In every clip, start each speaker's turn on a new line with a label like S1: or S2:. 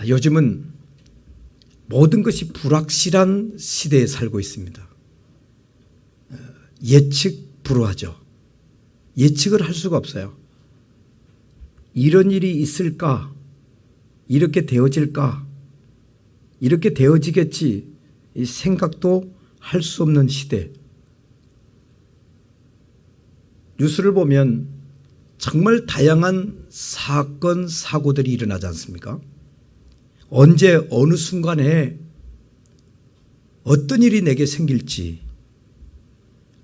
S1: 요즘은 모든 것이 불확실한 시대에 살고 있습니다. 예측 불허하죠. 예측을 할 수가 없어요. 이런 일이 있을까? 이렇게 되어질까? 이렇게 되어지겠지. 이 생각도 할 수 없는 시대. 뉴스를 보면 정말 다양한 사건, 사고들이 일어나지 않습니까? 언제 어느 순간에 어떤 일이 내게 생길지,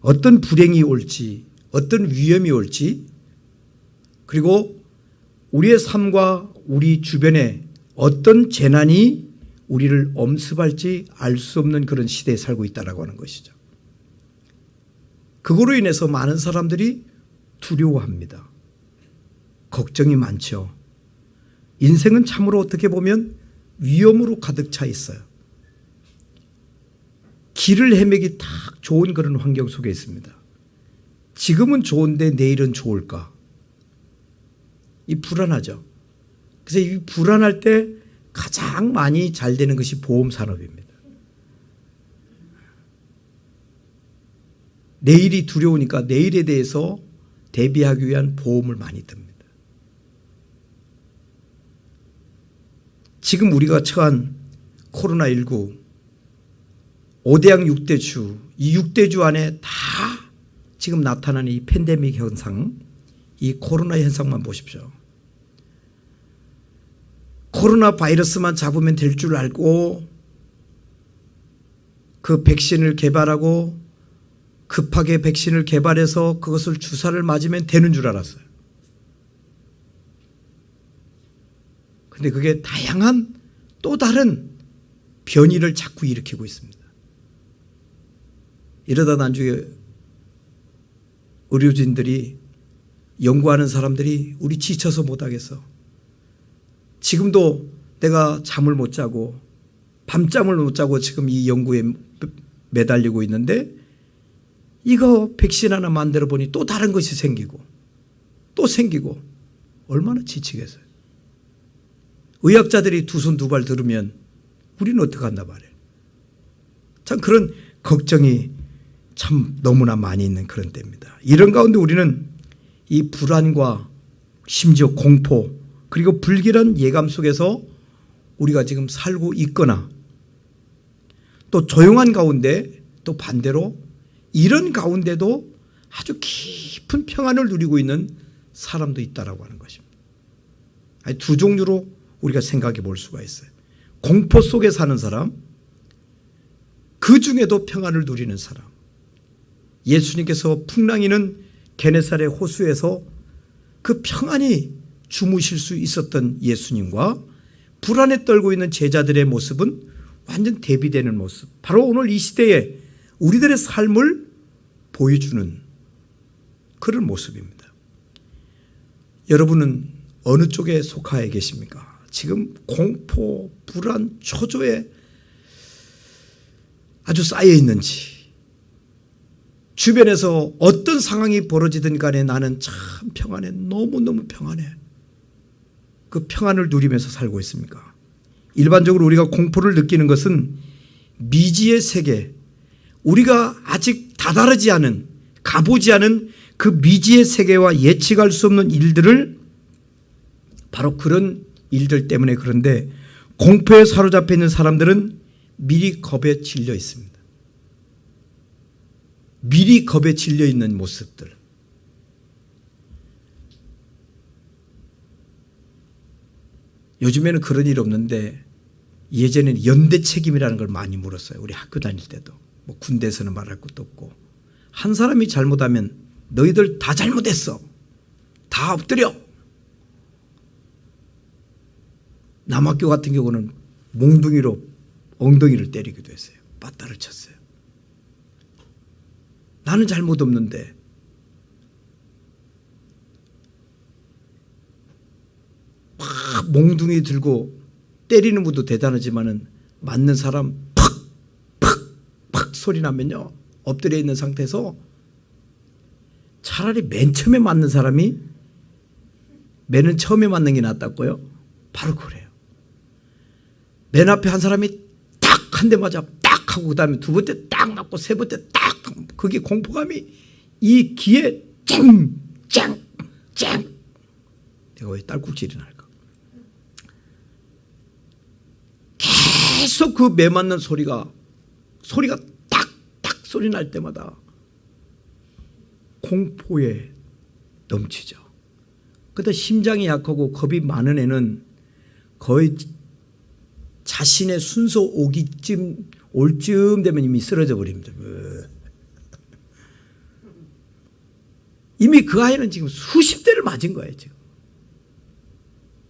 S1: 어떤 불행이 올지, 어떤 위험이 올지, 그리고 우리의 삶과 우리 주변에 어떤 재난이 우리를 엄습할지 알 수 없는 그런 시대에 살고 있다고 하는 것이죠. 그거로 인해서 많은 사람들이 두려워합니다. 걱정이 많죠. 인생은 참으로 어떻게 보면 위험으로 가득 차 있어요. 길을 헤매기 딱 좋은 그런 환경 속에 있습니다. 지금은 좋은데 내일은 좋을까? 이 불안하죠. 그래서 이 불안할 때 가장 많이 잘 되는 것이 보험 산업입니다. 내일이 두려우니까 내일에 대해서 대비하기 위한 보험을 많이 듭니다. 지금 우리가 처한 코로나19 5대양 6대주, 이 6대주 안에 다 지금 나타나는 이 팬데믹 현상, 이 코로나 현상만 보십시오. 코로나 바이러스만 잡으면 될 줄 알고 그 백신을 개발하고 급하게 백신을 개발해서 그것을 주사를 맞으면 되는 줄 알았어요. 근데 그게 다양한 또 다른 변이를 자꾸 일으키고 있습니다. 이러다 나중에 의료진들이 연구하는 사람들이 우리 지쳐서 못하겠어. 지금도 내가 잠을 못 자고 밤잠을 못 자고 지금 이 연구에 매달리고 있는데 이거 백신 하나 만들어 보니 또 다른 것이 생기고 또 생기고 얼마나 지치겠어요. 의학자들이 두 손 두 발 들으면 우리는 어떡한다 말이에요. 참 그런 걱정이 참 너무나 많이 있는 그런 때입니다. 이런 가운데 우리는 이 불안과 심지어 공포 그리고 불길한 예감 속에서 우리가 지금 살고 있거나 또 조용한 가운데 또 반대로 이런 가운데도 아주 깊은 평안을 누리고 있는 사람도 있다라고 하는 것입니다. 아니, 두 종류로 우리가 생각해 볼 수가 있어요. 공포 속에 사는 사람, 그 중에도 평안을 누리는 사람. 예수님께서 풍랑이는 게네사렛 호수에서 그 평안히 주무실 수 있었던 예수님과 불안에 떨고 있는 제자들의 모습은 완전 대비되는 모습. 바로 오늘 이 시대에 우리들의 삶을 보여주는 그런 모습입니다. 여러분은 어느 쪽에 속하여 계십니까? 지금 공포, 불안, 초조에 아주 쌓여 있는지, 주변에서 어떤 상황이 벌어지든 간에 나는 참 평안해, 너무너무 평안해. 그 평안을 누리면서 살고 있습니까? 일반적으로 우리가 공포를 느끼는 것은 미지의 세계, 우리가 아직 다다르지 않은, 가보지 않은 그 미지의 세계와 예측할 수 없는 일들을 바로 그런 일들 때문에 그런데 공포에 사로잡혀 있는 사람들은 미리 겁에 질려 있습니다. 미리 겁에 질려 있는 모습들. 요즘에는 그런 일 없는데 예전에는 연대 책임이라는 걸 많이 물었어요. 우리 학교 다닐 때도. 뭐 군대에서는 말할 것도 없고. 한 사람이 잘못하면 너희들 다 잘못했어. 다 엎드려. 남학교 같은 경우는 몽둥이로 엉덩이를 때리기도 했어요. 빠따를 쳤어요. 나는 잘못 없는데. 막 몽둥이 들고 때리는 분도 대단하지만은 맞는 사람 팍 소리 나면요. 엎드려 있는 상태에서 차라리 맨 처음에 맞는 사람이 맨은 처음에 맞는 게 낫다고요? 바로 그래요. 맨 앞에 한 사람이 딱 한 대 맞아 딱 하고 그다음에 두 번째 딱 맞고 세 번째 딱 그게 공포감이 이 귀에 짱짱짱 내가 왜 딸꾹질이 날까? 계속 그 매 맞는 소리가 딱딱 소리 날 때마다 공포에 넘치죠. 그때 심장이 약하고 겁이 많은 애는 거의 자신의 순서 올 쯤 되면 이미 쓰러져 버립니다. 이미 그 아이는 지금 수십 대를 맞은 거예요. 지금.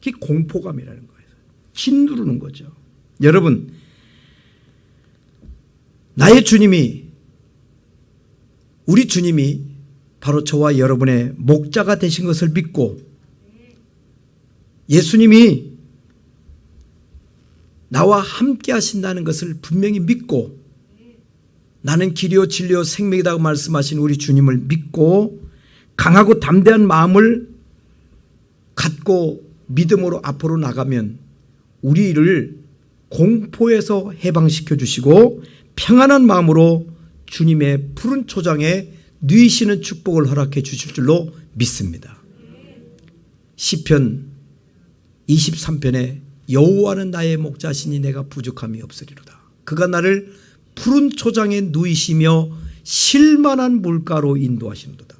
S1: 그게 공포감이라는 거예요. 짓누르는 거죠. 여러분, 나의 주님이, 우리 주님이 바로 저와 여러분의 목자가 되신 것을 믿고 예수님이 나와 함께 하신다는 것을 분명히 믿고 나는 길이요 진리요 생명이라고 말씀하신 우리 주님을 믿고 강하고 담대한 마음을 갖고 믿음으로 앞으로 나가면 우리를 공포에서 해방시켜 주시고 평안한 마음으로 주님의 푸른 초장에 누이시는 축복을 허락해 주실 줄로 믿습니다. 시편 23편에 여호와는 나의 목자시니 내가 부족함이 없으리로다. 그가 나를 푸른 초장에 누이시며 쉴만한 물가로 인도하시는도다.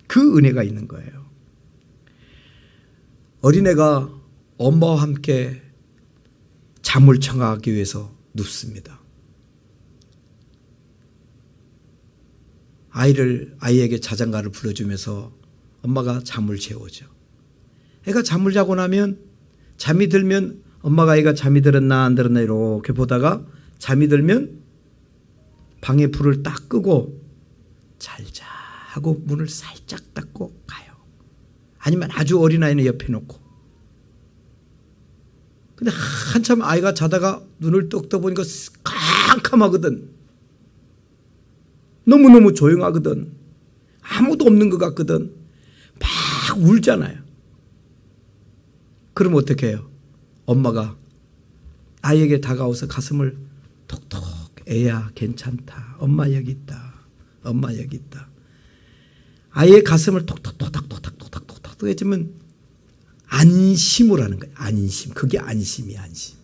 S1: 그 은혜가 있는 거예요. 어린애가 엄마와 함께 잠을 청하기 위해서 눕습니다. 아이에게 자장가를 불러주면서 엄마가 잠을 재우죠. 애가 잠을 자고 나면 잠이 들면 엄마가 아이가 잠이 들었나 안 들었나 이렇게 보다가 잠이 들면 방에 불을 딱 끄고 잘 자 하고 문을 살짝 닫고 가요. 아니면 아주 어린아이는 옆에 놓고. 근데 한참 아이가 자다가 눈을 떡 떠보니까 캄캄하거든. 너무너무 조용하거든. 아무도 없는 것 같거든. 막 울잖아요. 그럼 어떻게 해요? 엄마가 아이에게 다가와서 가슴을 톡톡 애야 괜찮다. 엄마 여기 있다. 엄마 여기 있다. 아이의 가슴을 톡톡톡톡톡톡톡톡 해주면 안심을 하는 거예요. 안심. 그게 안심이야. 안심.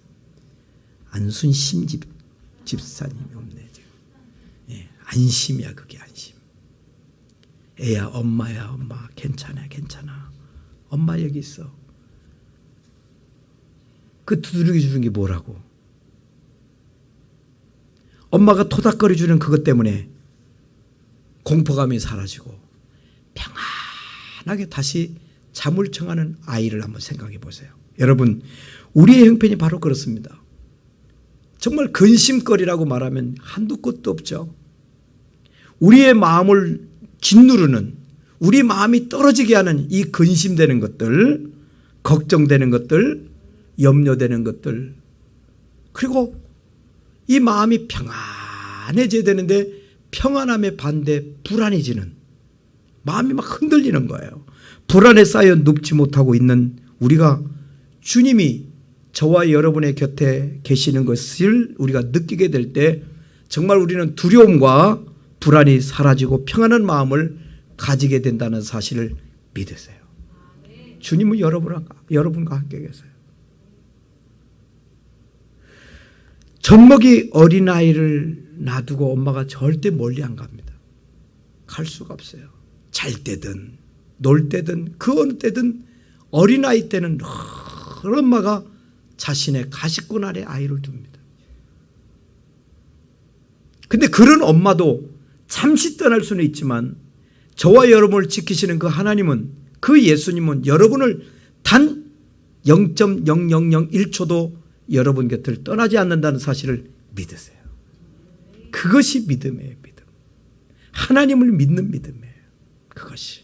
S1: 안순심 집사님이 없네 지금. 예, 안심이야. 그게 안심. 애야 엄마야 엄마 괜찮아 괜찮아. 엄마 여기 있어. 그 두드려 주는 게 뭐라고? 엄마가 토닥거려 주는 그것 때문에 공포감이 사라지고 평안하게 다시 잠을 청하는 아이를 한번 생각해 보세요. 여러분, 우리의 형편이 바로 그렇습니다. 정말 근심거리라고 말하면 한두 끝도 없죠. 우리의 마음을 짓누르는, 우리 마음이 떨어지게 하는 이 근심되는 것들, 걱정되는 것들, 염려되는 것들, 그리고 이 마음이 평안해져야 되는데 평안함의 반대 불안해지는 마음이 막 흔들리는 거예요. 불안에 쌓여 눕지 못하고 있는 우리가 주님이 저와 여러분의 곁에 계시는 것을 우리가 느끼게 될 때 정말 우리는 두려움과 불안이 사라지고 평안한 마음을 가지게 된다는 사실을 믿으세요. 주님은 여러분과 함께 계세요. 젖먹이 어린아이를 놔두고 엄마가 절대 멀리 안 갑니다. 갈 수가 없어요. 잘 때든 놀 때든 그 어느 때든 어린아이 때는 늘 엄마가 자신의 가시꾼 아래 아이를 둡니다. 근데 그런 엄마도 잠시 떠날 수는 있지만 저와 여러분을 지키시는 그 하나님은, 그 예수님은 여러분을 단 0.0001초도 여러분 곁을 떠나지 않는다는 사실을 믿으세요. 그것이 믿음이에요. 믿음. 하나님을 믿는 믿음이에요. 그것이.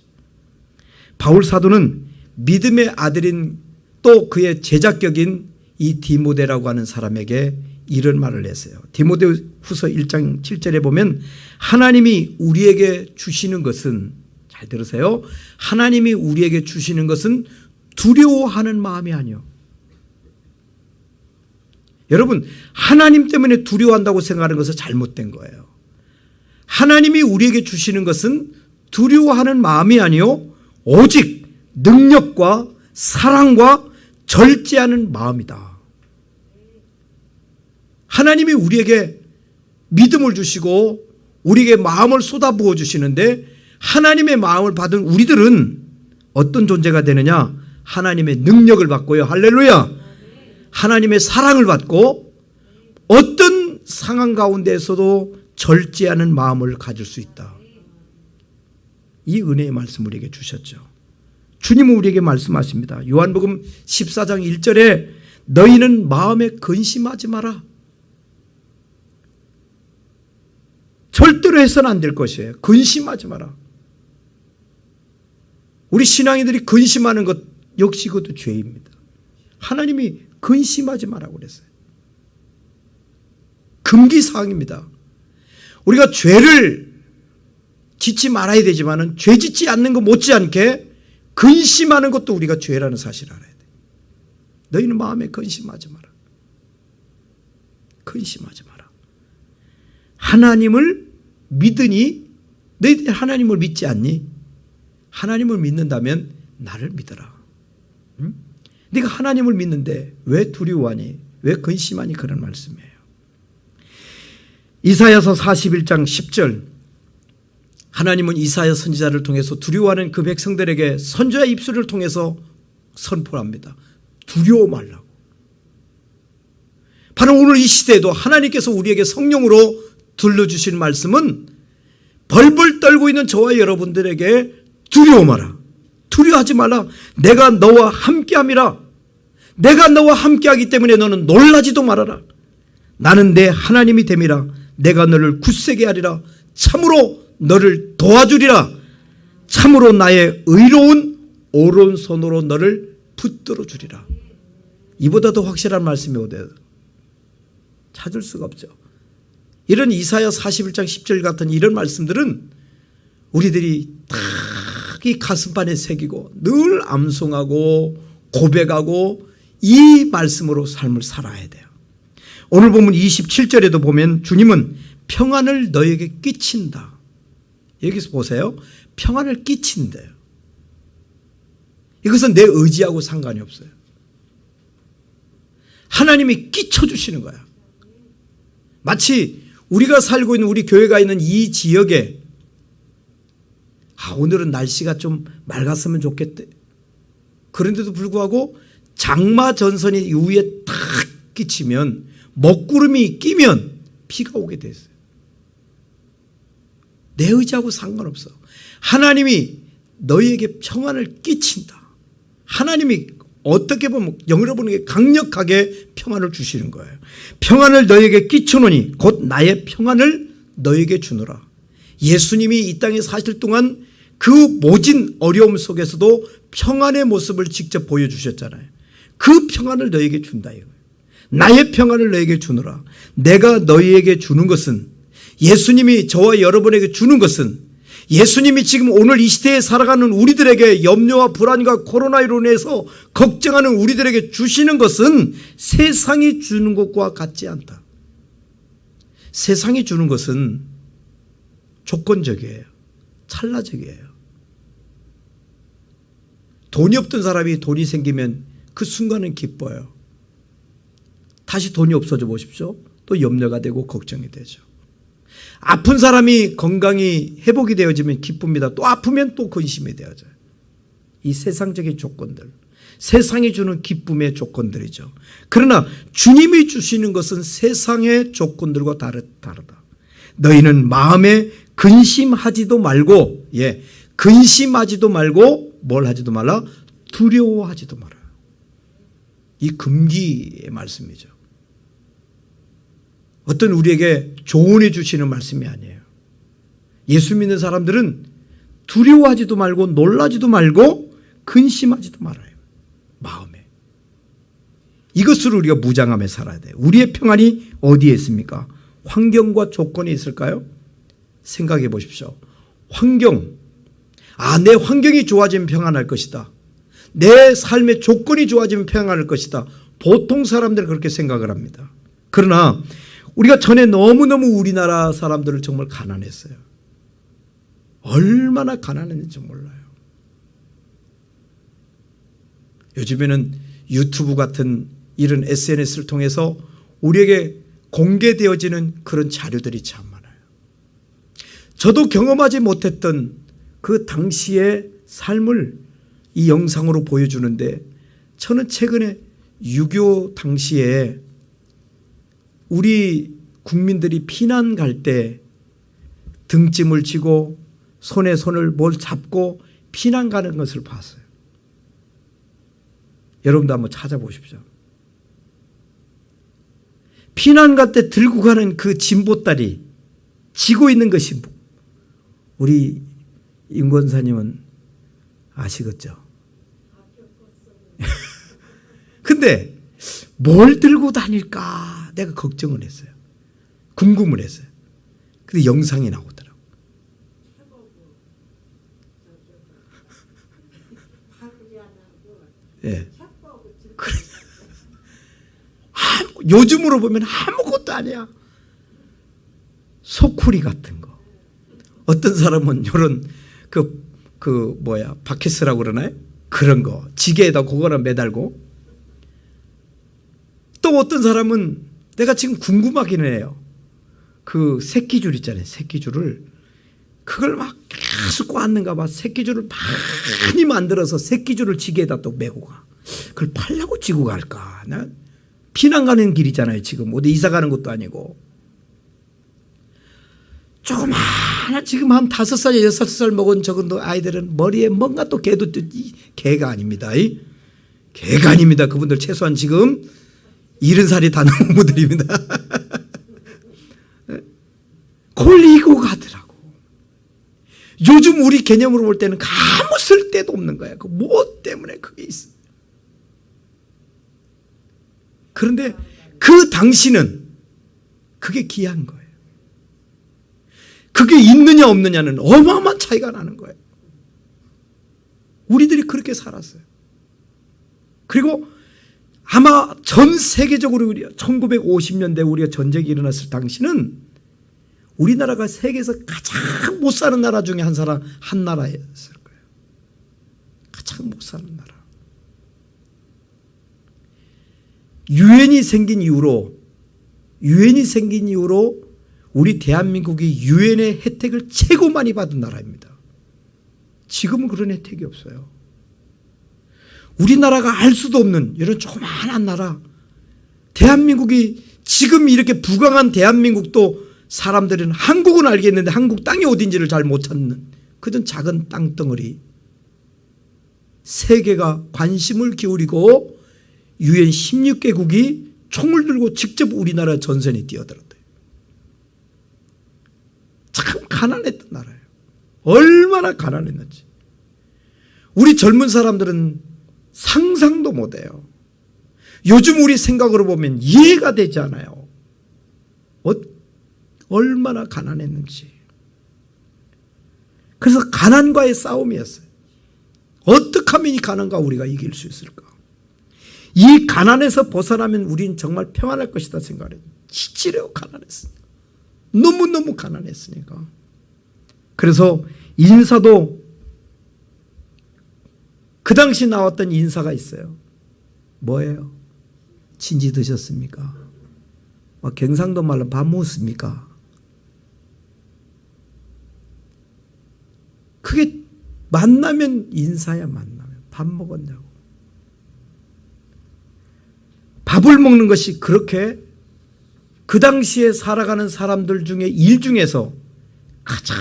S1: 바울 사도는 믿음의 아들인 또 그의 제자격인 이 디모데라고 하는 사람에게 이런 말을 했어요. 디모데후서 1장 7절에 보면 하나님이 우리에게 주시는 것은, 잘 들으세요, 하나님이 우리에게 주시는 것은 두려워하는 마음이 아니요 여러분, 하나님 때문에 두려워한다고 생각하는 것은 잘못된 거예요. 하나님이 우리에게 주시는 것은 두려워하는 마음이 아니요 오직 능력과 사랑과 절제하는 마음이다. 하나님이 우리에게 믿음을 주시고 우리에게 마음을 쏟아부어 주시는데, 하나님의 마음을 받은 우리들은 어떤 존재가 되느냐? 하나님의 능력을 받고요. 할렐루야. 하나님의 사랑을 받고 어떤 상황 가운데에서도 절제하는 마음을 가질 수 있다. 이 은혜의 말씀을 우리에게 주셨죠. 주님은 우리에게 말씀하십니다. 요한복음 14장 1절에 너희는 마음에 근심하지 마라. 절대로 해서는 안 될 것이에요. 근심하지 마라. 우리 신앙인들이 근심하는 것 역시 그것도 죄입니다. 하나님이 근심하지 마라고 그랬어요. 금기사항입니다. 우리가 죄를 짓지 말아야 되지만 죄 짓지 않는 것 못지않게 근심하는 것도 우리가 죄라는 사실을 알아야 돼. 너희는 마음에 근심하지 마라. 근심하지 마라. 하나님을 믿으니 너희들이 하나님을 믿지 않니? 하나님을 믿는다면 나를 믿어라. 응? 네가 하나님을 믿는데 왜 두려워하니? 왜 근심하니? 그런 말씀이에요. 이사야서 41장 10절, 하나님은 이사야 선지자를 통해서 두려워하는 그 백성들에게 선지자의 입술을 통해서 선포합니다. 두려워 말라고. 바로 오늘 이 시대에도 하나님께서 우리에게 성령으로 들려주신 말씀은 벌벌 떨고 있는 저와 여러분들에게 두려워 마라. 두려워하지 말라. 내가 너와 함께함이라. 내가 너와 함께하기 때문에 너는 놀라지도 말아라. 나는 내 하나님이 됨이라. 내가 너를 굳세게 하리라. 참으로 너를 도와주리라. 참으로 나의 의로운 오른손으로 너를 붙들어 주리라. 이보다 더 확실한 말씀이 어디에 찾을 수가 없죠. 이런 이사야 41장 10절 같은 이런 말씀들은 우리들이 다 이 가슴판에 새기고 늘 암송하고 고백하고 이 말씀으로 삶을 살아야 돼요. 오늘 보면 27절에도 보면 주님은 평안을 너에게 끼친다. 여기서 보세요. 평안을 끼친대요. 이것은 내 의지하고 상관이 없어요. 하나님이 끼쳐주시는 거야. 마치 우리가 살고 있는 우리 교회가 있는 이 지역에 오늘은 날씨가 좀 맑았으면 좋겠대. 그런데도 불구하고 장마 전선이 위에 탁 끼치면 먹구름이 끼면 비가 오게 됐어요. 내 의지하고 상관없어. 하나님이 너희에게 평안을 끼친다. 하나님이 어떻게 보면 영어로 보는 게 강력하게 평안을 주시는 거예요. 평안을 너희에게 끼쳐노니 곧 나의 평안을 너희에게 주노라. 예수님이 이 땅에 사실 동안 그 모진 어려움 속에서도 평안의 모습을 직접 보여주셨잖아요. 그 평안을 너희에게 준다 이거예요. 나의 평안을 너희에게 주노라. 내가 너희에게 주는 것은, 예수님이 저와 여러분에게 주는 것은, 예수님이 지금 오늘 이 시대에 살아가는 우리들에게 염려와 불안과 코로나로 인해서 걱정하는 우리들에게 주시는 것은 세상이 주는 것과 같지 않다. 세상이 주는 것은 조건적이에요. 찰나적이에요. 돈이 없던 사람이 돈이 생기면 그 순간은 기뻐요. 다시 돈이 없어져 보십시오. 또 염려가 되고 걱정이 되죠. 아픈 사람이 건강이 회복이 되어지면 기쁩니다. 또 아프면 또 근심이 되어져요. 이 세상적인 조건들, 세상이 주는 기쁨의 조건들이죠. 그러나 주님이 주시는 것은 세상의 조건들과 다르다. 너희는 마음에 근심하지도 말고, 근심하지도 말고 뭘 하지도 말라? 두려워하지도 마라. 이 금기의 말씀이죠. 어떤 우리에게 조언해 주시는 말씀이 아니에요. 예수 믿는 사람들은 두려워하지도 말고 놀라지도 말고 근심하지도 말아요. 마음에. 이것으로 우리가 무장함에 살아야 돼요. 우리의 평안이 어디에 있습니까? 환경과 조건이 있을까요? 생각해 보십시오. 환경. 내 환경이 좋아지면 평안할 것이다. 내 삶의 조건이 좋아지면 평안할 것이다. 보통 사람들은 그렇게 생각을 합니다. 그러나 우리가 전에 너무너무 우리나라 사람들을 정말 가난했어요. 얼마나 가난했는지 몰라요. 요즘에는 유튜브 같은 이런 SNS를 통해서 우리에게 공개되어지는 그런 자료들이 참 많아요. 저도 경험하지 못했던 그 당시의 삶을 이 영상으로 보여주는데, 저는 최근에 6.25 당시에 우리 국민들이 피난 갈 때 등짐을 지고 손에 손을 뭘 잡고 피난 가는 것을 봤어요. 여러분도 한번 찾아보십시오. 피난 갈 때 들고 가는 그 짐보따리 지고 있는 것이, 우리 임 권사님은 아시겠죠? 근데 뭘 들고 다닐까 내가 걱정을 했어요. 궁금을 했어요. 근데 영상이 나오더라고요. 예. 요즘으로 보면 아무것도 아니야. 소쿠리 같은 거. 어떤 사람은 이런 바켓이라고 그러나요? 그런 거 지게에다 그거나 매달고, 또 어떤 사람은 내가 지금 궁금하긴 해요. 그 새끼줄 있잖아요. 새끼줄을 그걸 막 계속 꽂는가 봐. 새끼줄을 많이 만들어서 새끼줄을 지게에다 또 메고 가. 그걸 팔려고 지고 갈까? 나 피난 가는 길이잖아요. 지금 어디 이사 가는 것도 아니고. 조그마한 지금 한 5살, 6살 먹은 적은 아이들은 머리에 뭔가 또 개도 개가 아닙니다. 개가 아닙니다. 그분들 최소한 지금 70살이 다 넘은 분들입니다. 걸리고 가더라고. 요즘 우리 개념으로 볼 때는 아무 쓸데도 없는 거야. 그 뭐 때문에 그게 있어. 그런데 그 당시는 그게 귀한 거예요. 그게 있느냐 없느냐는 어마어마한 차이가 나는 거예요. 우리들이 그렇게 살았어요. 그리고 아마 전 세계적으로 1950년대 우리가 전쟁이 일어났을 당시는 우리나라가 세계에서 가장 못 사는 나라 중에 한 나라였을 거예요. 가장 못 사는 나라. 유엔이 생긴 이후로 우리 대한민국이 유엔의 혜택을 최고 많이 받은 나라입니다. 지금은 그런 혜택이 없어요. 우리나라가 알 수도 없는 이런 조그마한 나라, 대한민국이 지금 이렇게 부강한 대한민국도 사람들은 한국은 알겠는데 한국 땅이 어딘지를 잘 못 찾는 그런 작은 땅덩어리, 세계가 관심을 기울이고 유엔 16개국이 총을 들고 직접 우리나라 전선에 뛰어들었대요. 참 가난했던 나라예요. 얼마나 가난했는지 우리 젊은 사람들은 상상도 못해요. 요즘 우리 생각으로 보면 이해가 되지 않아요. 얼마나 가난했는지. 그래서 가난과의 싸움이었어요. 어떻게 하면 이 가난과 우리가 이길 수 있을까? 이 가난에서 벗어나면 우리는 정말 평안할 것이다 생각해요. 지치려고 가난했으니까. 너무너무 가난했으니까. 그래서 인사도 그 당시 나왔던 인사가 있어요. 뭐예요? 진지 드셨습니까? 경상도 말로 밥 먹었습니까? 그게 만나면 인사야. 만나면 밥 먹었냐고. 밥을 먹는 것이 그렇게 그 당시에 살아가는 사람들 중에 일 중에서 가장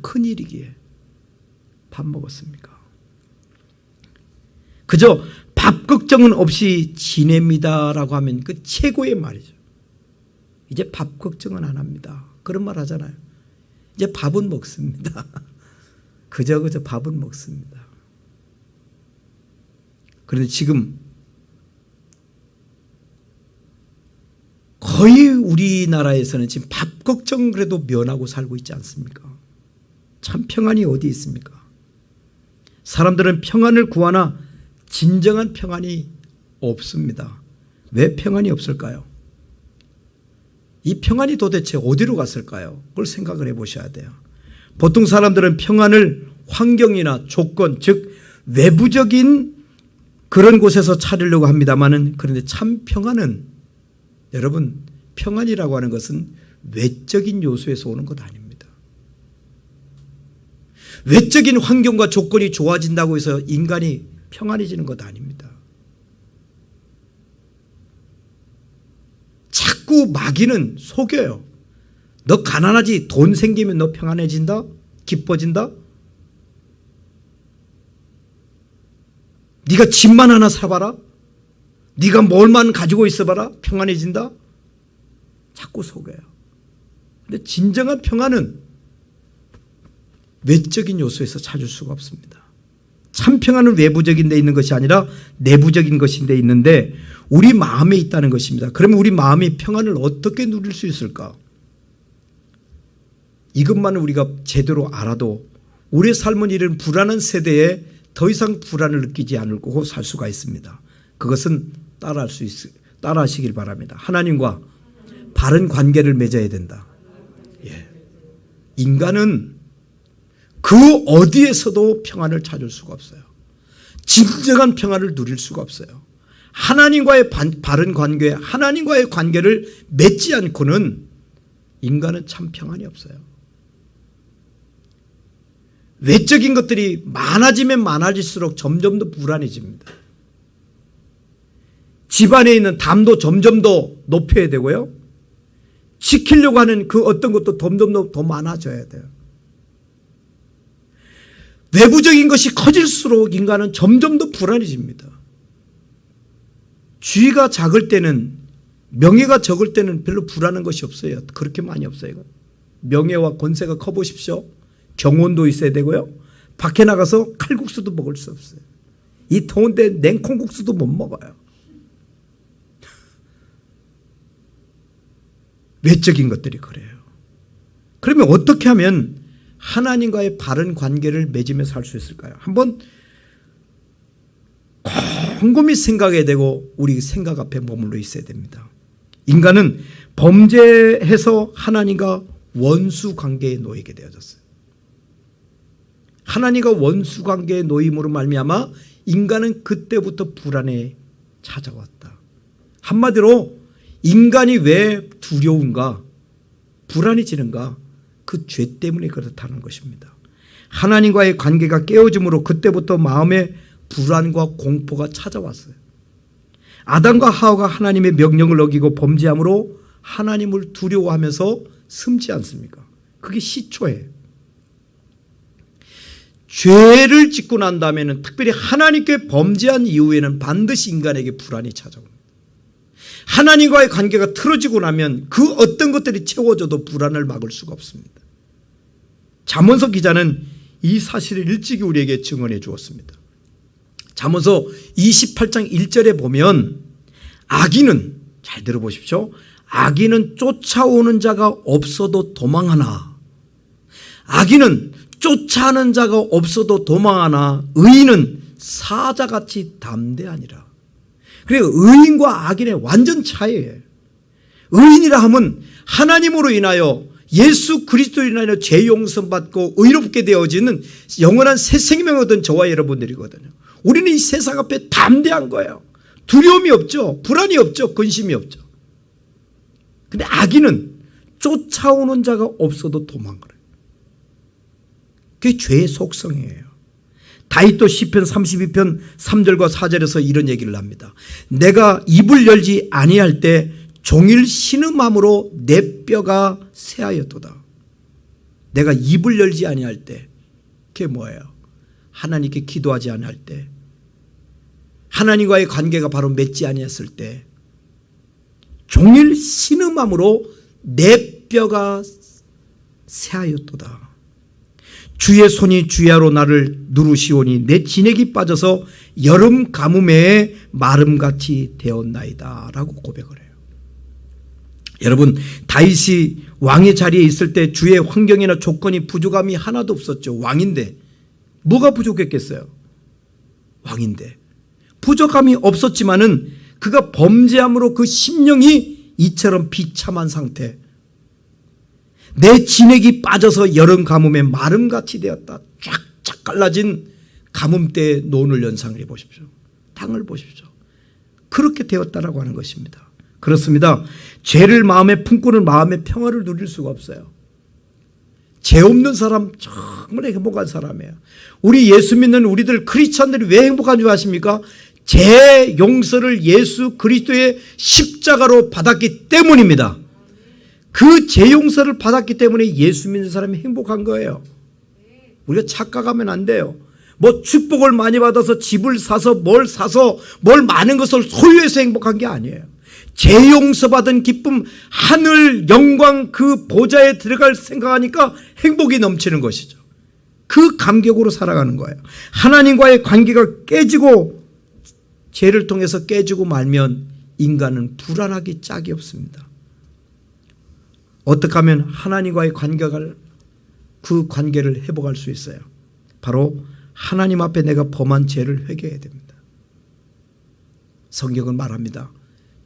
S1: 큰 일이기에 밥 먹었습니까? 그저 밥 걱정은 없이 지냅니다라고 하면 그 최고의 말이죠. 이제 밥 걱정은 안 합니다. 그런 말 하잖아요. 이제 밥은 먹습니다. 그저 밥은 먹습니다. 그런데 지금 거의 우리나라에서는 지금 밥 걱정 그래도 면하고 살고 있지 않습니까? 참 평안이 어디 있습니까? 사람들은 평안을 구하나 진정한 평안이 없습니다. 왜 평안이 없을까요? 이 평안이 도대체 어디로 갔을까요? 그걸 생각을 해보셔야 돼요. 보통 사람들은 평안을 환경이나 조건, 즉 외부적인 그런 곳에서 찾으려고 합니다만은, 그런데 참 평안은, 여러분, 평안이라고 하는 것은 외적인 요소에서 오는 것 아닙니다. 외적인 환경과 조건이 좋아진다고 해서 인간이 평안해지는 것 아닙니다. 자꾸 마귀는 속여요. 너 가난하지? 돈 생기면 너 평안해진다? 기뻐진다? 네가 집만 하나 사봐라? 네가 뭘만 가지고 있어봐라? 평안해진다? 자꾸 속여요. 근데 진정한 평안은 외적인 요소에서 찾을 수가 없습니다. 참 평안은 외부적인 데 있는 것이 아니라 내부적인 것인 데 있는데 우리 마음에 있다는 것입니다. 그러면 우리 마음이 평안을 어떻게 누릴 수 있을까? 이것만은 우리가 제대로 알아도 우리의 삶은 이런 불안한 세대에 더 이상 불안을 느끼지 않고 살 수가 있습니다. 그것은 따라하시길 바랍니다. 하나님과 바른 관계를 맺어야 된다. 예. 인간은 그 어디에서도 평안을 찾을 수가 없어요. 진정한 평안을 누릴 수가 없어요. 하나님과의 바른 관계, 하나님과의 관계를 맺지 않고는 인간은 참 평안이 없어요. 외적인 것들이 많아지면 많아질수록 점점 더 불안해집니다. 집안에 있는 담도 점점 더 높여야 되고요. 지키려고 하는 그 어떤 것도 점점 더 많아져야 돼요. 외부적인 것이 커질수록 인간은 점점 더 불안해집니다. 쥐가 작을 때는, 명예가 적을 때는 별로 불안한 것이 없어요. 그렇게 많이 없어요. 명예와 권세가 커 보십시오. 경온도 있어야 되고요. 밖에 나가서 칼국수도 먹을 수 없어요. 이 더운데 냉콩국수도 못 먹어요. 외적인 것들이 그래요. 그러면 어떻게 하면 하나님과의 바른 관계를 맺으며 살 수 있을까요? 한번 곰곰이 생각해야 되고 우리 생각 앞에 머물러 있어야 됩니다. 인간은 범죄해서 하나님과 원수 관계에 놓이게 되어졌어요. 하나님과 원수 관계에 놓임으로 말미암아 인간은 그때부터 불안에 찾아왔다. 한마디로 인간이 왜 두려운가, 불안해지는가, 그 죄 때문에 그렇다는 것입니다. 하나님과의 관계가 깨어짐으로 그때부터 마음에 불안과 공포가 찾아왔어요. 아담과 하와가 하나님의 명령을 어기고 범죄함으로 하나님을 두려워하면서 숨지 않습니까? 그게 시초예요. 죄를 짓고 난 다음에는, 특별히 하나님께 범죄한 이후에는 반드시 인간에게 불안이 찾아옵니다. 하나님과의 관계가 틀어지고 나면 그 어떤 것들이 채워져도 불안을 막을 수가 없습니다. 잠언서 기자는 이 사실을 일찍이 우리에게 증언해 주었습니다. 잠언서 28장 1절에 보면 악인은, 잘 들어보십시오, 악인은 쫓아오는 자가 없어도 도망하나, 악인은 쫓아하는 자가 없어도 도망하나 의인은 사자같이 담대하니라. 그래, 의인과 악인의 완전 차이예요. 의인이라 하면 하나님으로 인하여, 예수 그리스도로 인하여 죄 용서받고 의롭게 되어지는 영원한 새 생명을 얻은 저와 여러분들이거든요. 우리는 이 세상 앞에 담대한 거예요. 두려움이 없죠. 불안이 없죠. 근심이 없죠. 근데 악인은 쫓아오는 자가 없어도 도망가요. 그게 죄의 속성이에요. 다윗도 시편 32편 3절과 4절에서 이런 얘기를 합니다. 내가 입을 열지 아니할 때 종일 신음함으로 내 뼈가 쇠하였도다. 내가 입을 열지 아니할 때, 그게 뭐예요? 하나님께 기도하지 아니할 때, 하나님과의 관계가 바로 맺지 아니했을 때 종일 신음함으로 내 뼈가 쇠하였도다. 주의 손이 주야로 나를 누르시오니 내 진액이 빠져서 여름 가뭄에 마름같이 되었나이다 라고 고백을 해요. 여러분, 다윗이 왕의 자리에 있을 때 주의 환경이나 조건이 부족함이 하나도 없었죠. 왕인데 뭐가 부족했겠어요? 왕인데 부족함이 없었지만은 그가 범죄함으로 그 심령이 이처럼 비참한 상태, 내 진액이 빠져서 여름 가뭄에 마름같이 되었다. 쫙쫙 갈라진 가뭄대의 논을 연상해 보십시오. 땅을 보십시오. 그렇게 되었다라고 하는 것입니다. 그렇습니다. 죄를 마음에 품고는 마음의 평화를 누릴 수가 없어요. 죄 없는 사람 정말 행복한 사람이에요. 우리 예수 믿는 우리들 크리스찬들이 왜 행복한 줄 아십니까? 죄 용서를 예수 그리스도의 십자가로 받았기 때문입니다. 그 죄 용서를 받았기 때문에 예수 믿는 사람이 행복한 거예요. 우리가 착각하면 안 돼요. 뭐 축복을 많이 받아서 집을 사서 뭘 많은 것을 소유해서 행복한 게 아니에요. 죄 용서받은 기쁨, 하늘 영광 그 보좌에 들어갈 생각하니까 행복이 넘치는 것이죠. 그 감격으로 살아가는 거예요. 하나님과의 관계가 깨지고 죄를 통해서 깨지고 말면 인간은 불안하기 짝이 없습니다. 어떻게 하면 하나님과의 그 관계를 회복할 수 있어요? 바로 하나님 앞에 내가 범한 죄를 회개해야 됩니다. 성경은 말합니다.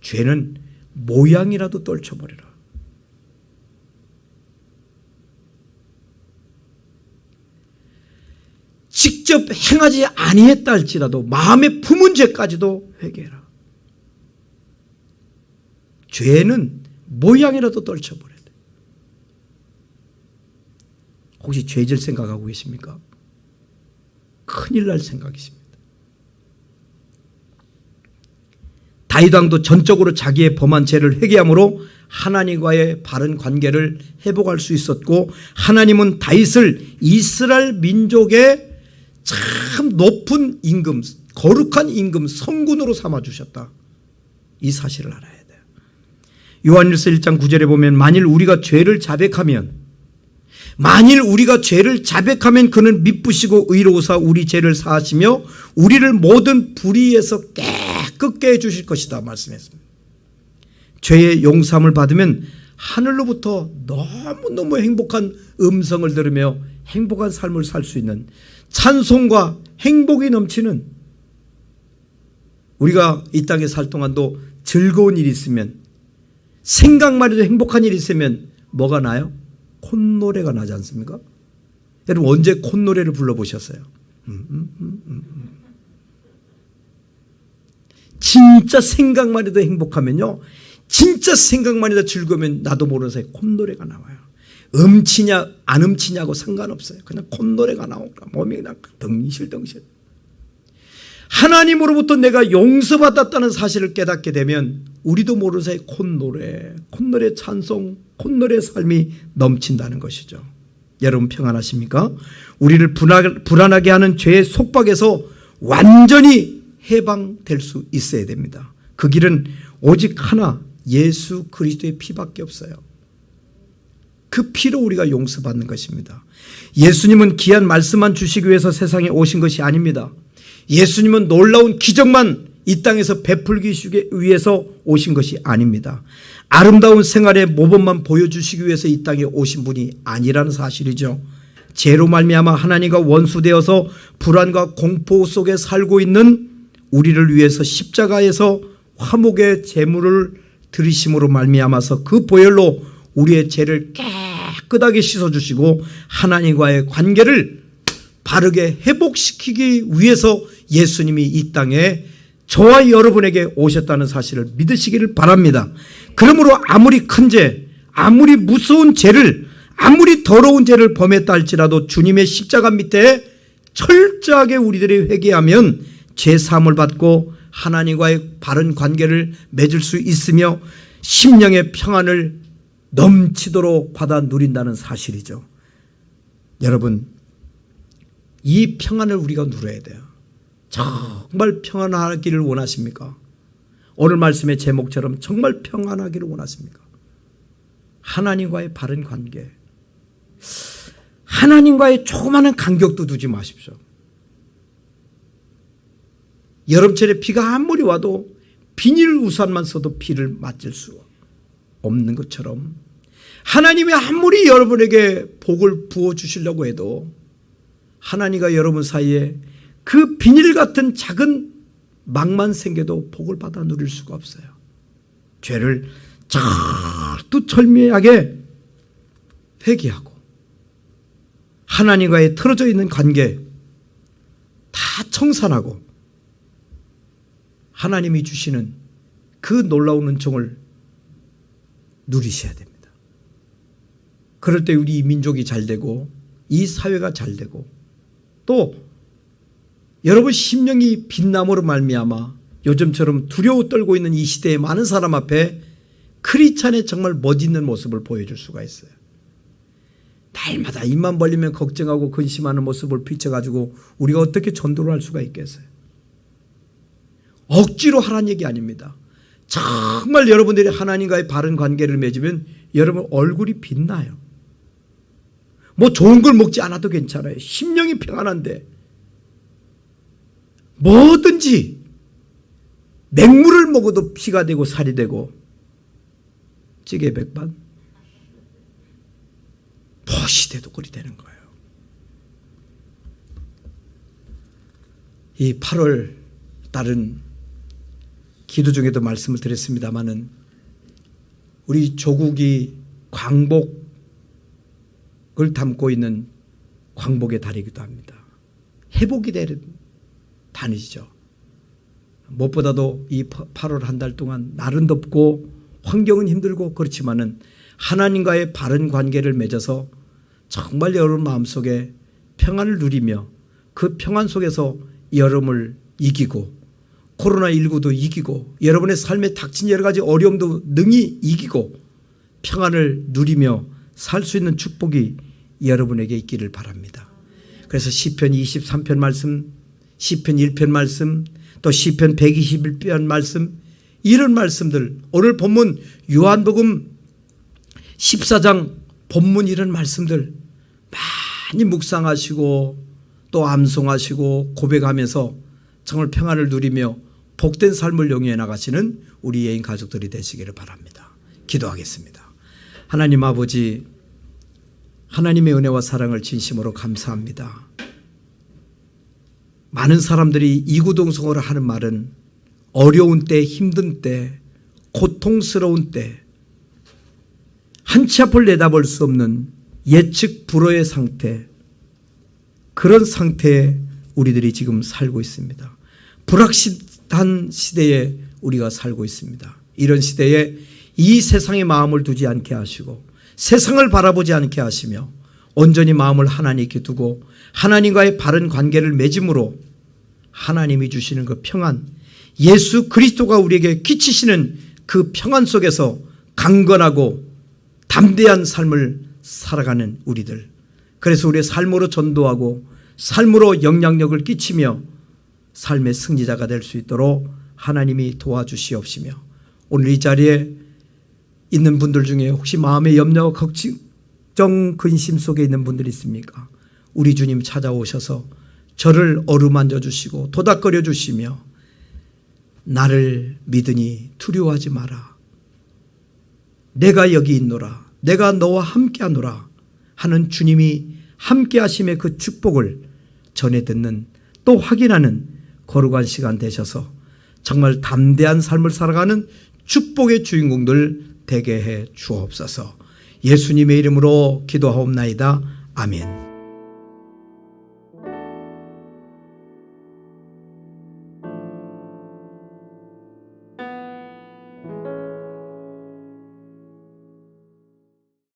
S1: 죄는 모양이라도 떨쳐버리라. 직접 행하지 아니했다 할지라도 마음에 품은 죄까지도 회개해라. 죄는 모양이라도 떨쳐버려야 돼. 혹시 죄질 생각하고 계십니까? 큰일 날 생각이십니다. 다윗 왕도 전적으로 자기의 범한 죄를 회개함으로 하나님과의 바른 관계를 회복할 수 있었고, 하나님은 다윗을 이스라엘 민족의 참 높은 임금, 거룩한 임금, 성군으로 삼아주셨다. 이 사실을 알아야 돼요. 요한일서 1장 9절에 보면 만일 우리가 죄를 자백하면 그는 미쁘시고 의로우사 우리 죄를 사하시며 우리를 모든 불의에서 깨끗게 해주실 것이다 말씀했습니다. 죄의 용서함을 받으면 하늘로부터 너무너무 행복한 음성을 들으며 행복한 삶을 살 수 있는, 찬송과 행복이 넘치는, 우리가 이 땅에 살 동안도 즐거운 일이 있으면, 생각만 해도 행복한 일이 있으면 뭐가 나요? 콧노래가 나지 않습니까? 여러분 언제 콧노래를 불러보셨어요? 진짜 생각만 해도 행복하면요, 진짜 생각만 해도 즐거우면 나도 모르는 사이에 콧노래가 나와요. 음치냐 안 음치냐고 상관없어요. 그냥 콧노래가 나오니까 몸이 그냥 덩실덩실. 하나님으로부터 내가 용서받았다는 사실을 깨닫게 되면 우리도 모르는 사이에 콧노래 찬송, 콧노래 삶이 넘친다는 것이죠. 여러분 평안하십니까? 우리를 불안하게 하는 죄의 속박에서 완전히 해방될 수 있어야 됩니다. 그 길은 오직 하나, 예수 그리스도의 피밖에 없어요. 그 피로 우리가 용서받는 것입니다. 예수님은 귀한 말씀만 주시기 위해서 세상에 오신 것이 아닙니다. 예수님은 놀라운 기적만 이 땅에서 베풀기 위해서 오신 것이 아닙니다. 아름다운 생활의 모범만 보여주시기 위해서 이 땅에 오신 분이 아니라는 사실이죠. 죄로 말미암아 하나님과 원수되어서 불안과 공포 속에 살고 있는 우리를 위해서 십자가에서 화목의 제물을 들이심으로 말미암아서 그 보혈로 우리의 죄를 깨끗하게 씻어주시고 하나님과의 관계를 바르게 회복시키기 위해서 예수님이 이 땅에 저와 여러분에게 오셨다는 사실을 믿으시기를 바랍니다. 그러므로 아무리 큰 죄, 아무리 무서운 죄를, 아무리 더러운 죄를 범했다 할지라도 주님의 십자가 밑에 철저하게 우리들이 회개하면 죄사함을 받고 하나님과의 바른 관계를 맺을 수 있으며 심령의 평안을 넘치도록 받아 누린다는 사실이죠. 여러분, 이 평안을 우리가 누려야 돼요. 정말 평안하기를 원하십니까? 오늘 말씀의 제목처럼 정말 평안하기를 원하십니까? 하나님과의 바른 관계, 하나님과의 조그마한 간격도 두지 마십시오. 여름철에 비가 아무리 와도 비닐 우산만 써도 비를 맞을 수 없는 것처럼 하나님이 아무리 여러분에게 복을 부어주시려고 해도 하나님과 여러분 사이에 그 비닐 같은 작은 막만 생겨도 복을 받아 누릴 수가 없어요. 죄를 철미하게 회개하고 하나님과의 틀어져 있는 관계 다 청산하고 하나님이 주시는 그 놀라운 은총을 누리셔야 됩니다. 그럴 때 우리 민족이 잘 되고 이 사회가 잘 되고 또 여러분 심령이 빛남으로 말미암아 요즘처럼 두려워 떨고 있는 이 시대에 많은 사람 앞에 크리스찬의 정말 멋있는 모습을 보여줄 수가 있어요. 날마다 입만 벌리면 걱정하고 근심하는 모습을 비춰가지고 우리가 어떻게 전도를 할 수가 있겠어요? 억지로 하라는 얘기 아닙니다. 정말 여러분들이 하나님과의 바른 관계를 맺으면 여러분 얼굴이 빛나요. 뭐 좋은 걸 먹지 않아도 괜찮아요. 심령이 평안한데 뭐든지 맹물을 먹어도 피가 되고 살이 되고 찌개 백반 무엇이 돼도 꼴이 되는 거예요. 이 8월 달은 기도 중에도 말씀을 드렸습니다마는 우리 조국이 광복을 담고 있는 광복의 달이기도 합니다. 회복이 되는 달이죠. 무엇보다도 이 8월 한 달 동안 날은 덥고 환경은 힘들고 그렇지만은 하나님과의 바른 관계를 맺어서 정말 여러분 마음속에 평안을 누리며 그 평안 속에서 여름을 이기고 코로나19도 이기고 여러분의 삶에 닥친 여러 가지 어려움도 능히 이기고 평안을 누리며 살 수 있는 축복이 여러분에게 있기를 바랍니다. 그래서 시편 23편 말씀, 시편 1편 말씀, 또 시편 121편 말씀, 이런 말씀들, 오늘 본문 요한복음 14장 본문 이런 말씀들 많이 묵상하시고 또 암송하시고 고백하면서 정말 평안을 누리며 복된 삶을 영위해 나가시는 우리 예인 가족들이 되시기를 바랍니다. 기도하겠습니다. 하나님 아버지, 하나님의 은혜와 사랑을 진심으로 감사합니다. 많은 사람들이 이구동성으로 하는 말은 어려운 때, 힘든 때, 고통스러운 때, 한치 앞을 내다볼 수 없는 예측 불허의 상태, 그런 상태에 우리들이 지금 살고 있습니다. 불확실한 시대에 우리가 살고 있습니다. 이런 시대에 이 세상에 마음을 두지 않게 하시고 세상을 바라보지 않게 하시며 온전히 마음을 하나님께 두고 하나님과의 바른 관계를 맺음으로 하나님이 주시는 그 평안, 예수 그리스도가 우리에게 끼치시는 그 평안 속에서 강건하고 담대한 삶을 살아가는 우리들, 그래서 우리의 삶으로 전도하고 삶으로 영향력을 끼치며 삶의 승리자가 될 수 있도록 하나님이 도와주시옵시며, 오늘 이 자리에 있는 분들 중에 혹시 마음의 염려와 걱정 근심 속에 있는 분들이 있습니까? 우리 주님 찾아오셔서 저를 어루만져 주시고 도닥거려 주시며 나를 믿으니 두려워하지 마라, 내가 여기 있노라, 내가 너와 함께하노라 하는 주님이 함께하심의 그 축복을 전해 듣는 또 확인하는 거룩한 시간 되셔서 정말 담대한 삶을 살아가는 축복의 주인공들 되게 해 주옵소서. 예수님의 이름으로 기도하옵나이다. 아멘.